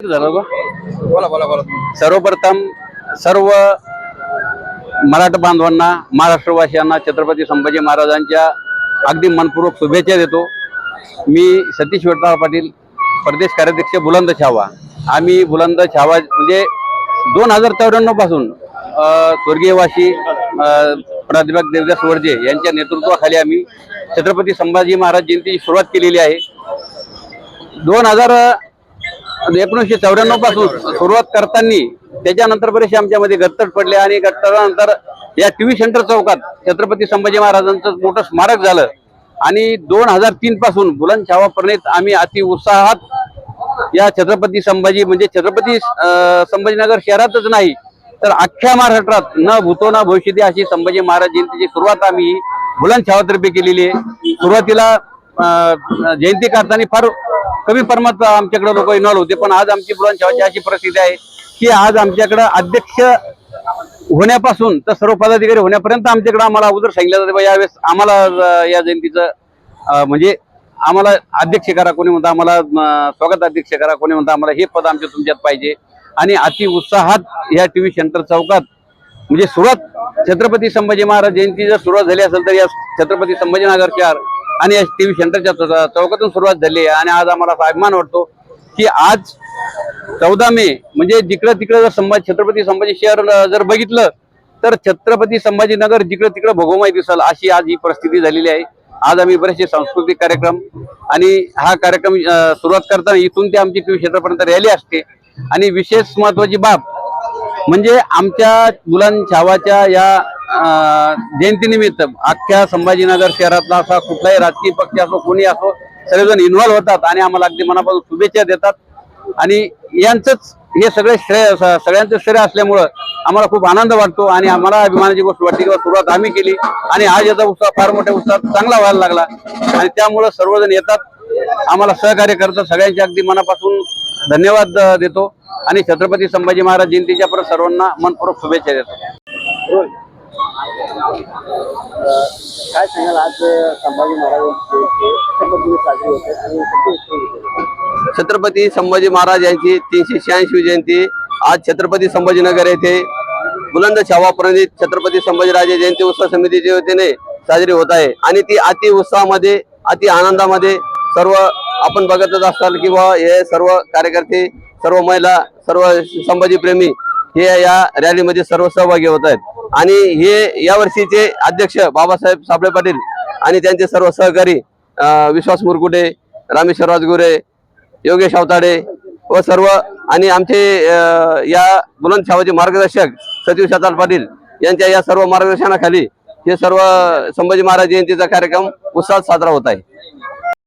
Minute झालं बा. बोला बोला बोला. सर्वप्रथम सर्व मराठा बांधवांना, महाराष्ट्रवासियांना छत्रपती संभाजी महाराजांच्या अगदी मनपूर्वक शुभेच्छा देतो. मी सतीश विठ्ठल पाटील, प्रदेश कार्याध्यक्ष बुलंद छावा. आम्ही बुलंद छावा म्हणजे 2094 पासून स्वर्गीयवासी प्राध्यापक देवदास वडजे यांच्या नेतृत्वाखाली आम्ही छत्रपती संभाजी महाराज जयंतीची सुरुवात केलेली आहे. 1994 पासून सुरुवात करताना त्याच्यानंतर बरेचसे आमच्यामध्ये गत्तट पडले आणि गत्तटानंतर या टीव्ही सेंटर चौकात छत्रपती संभाजी महाराजांचं मोठं स्मारक झालं आणि 2003 पासून बुलंद छावा प्रणित आम्ही अति उत्साहात या छत्रपती संभाजी म्हणजे छत्रपती संभाजीनगर शहरातच नाही तर अख्ख्या महाराष्ट्रात न भूतो न भविष्यती अशी संभाजी महाराज जयंतीची सुरुवात आम्ही बुलंद छावातर्फे केलेली आहे. सुरुवातीला जयंती करताना फार कमी प्रमाणात आमच्याकडे लोक इन्व्हॉल्व होते, पण आज आमची बुलंद छावाची अशी परिस्थिती आहे की आज आमच्याकडे अध्यक्ष होण्यापासून तर सर्व पदाधिकारी होण्यापर्यंत आमच्याकडे आम्हाला अगोदर सांगितलं जाते यावेळेस आम्हाला या जयंतीचं म्हणजे आम्हाला अध्यक्ष करा, कोणी म्हणता आम्हाला स्वागत अध्यक्ष करा, कोणी म्हणता आम्हाला हे पद आमच्या तुमच्यात पाहिजे. आणि अति उत्साहात या टीव्ही सेंटर चौकात म्हणजे सुरुवात छत्रपती संभाजी महाराज जयंती जर सुरुवात झाली असेल तर या छत्रपती संभाजीनगर शहर आणि या टीव्ही सेंटरच्या चौकातून सुरुवात झाली आहे. आणि आज आम्हाला अभिमान वाटतो की आज 14 मे म्हणजे जिकडं तिकडं जर छत्रपती संभाजी शहर जर बघितलं तर छत्रपती संभाजीनगर जिकडं तिकडं भोगोमय दिसल अशी आज ही परिस्थिती झालेली आहे. आज आम्ही बरेचसे सांस्कृतिक कार्यक्रम आणि हा कार्यक्रम सुरुवात करताना इथून ते आमची टीव्ही क्षेत्रापर्यंत रॅली असते. आणि विशेष महत्वाची बाब म्हणजे आमच्या बुलंद छावाच्या या जयंतीनिमित्त अख्ख्या संभाजीनगर शहरातला असा कुठलाही राजकीय पक्ष असो कोणी असो सगळेजण इन्व्हॉल्व होतात आणि आम्हाला अगदी मनापासून शुभेच्छा देतात. आणि यांचंच हे सगळे श्रेय सगळ्यांचं श्रेय असल्यामुळं आम्हाला खूप आनंद वाटतो आणि आम्हाला अभिमानाची गोष्ट वाटते की सुरुवात आम्ही केली आणि आज याचा उत्साह फार मोठ्या उत्साहात चांगला व्हायला लागला आणि त्यामुळं सर्वजण येतात, आम्हाला सहकार्य करतात. सगळ्यांचे अगदी मनापासून धन्यवाद देतो आणि छत्रपती संभाजी महाराज जयंतीच्या परत सर्वांना मनपूर्वक शुभेच्छा देतो. काय सांगाल आज संभाजी महाराजांची साजरी होते आणि छत्रपती संभाजी महाराज यांची 386वी जयंती आज छत्रपती संभाजीनगर येथे बुलंद छावा प्रणित छत्रपती संभाजीराजे जयंती उत्सव समितीच्या वतीने साजरी होत आहे. आणि ती अति उत्साहामध्ये अति आनंदामध्ये सर्व आपण बघतच असाल किंवा हे सर्व कार्यकर्ते सर्व महिला सर्व संभाजी प्रेमी हे या रॅलीमध्ये सर्व सहभागी होत आहेत. आणि हे या वर्षीचे अध्यक्ष बाबासाहेब साबळे पाटील आणि त्यांचे सर्व सहकारी विश्वास मुरकुटे, रामेश्वर राजगुरे, योगेश अवताडे व सर्व आणि आमचे या बुलंद छावाचे मार्गदर्शक सतीश विठ्ठल पाटील यांच्या या सर्व मार्गदर्शनाखाली हे सर्व संभाजी महाराज जयंतीचा कार्यक्रम उत्साहात साजरा होत आहे.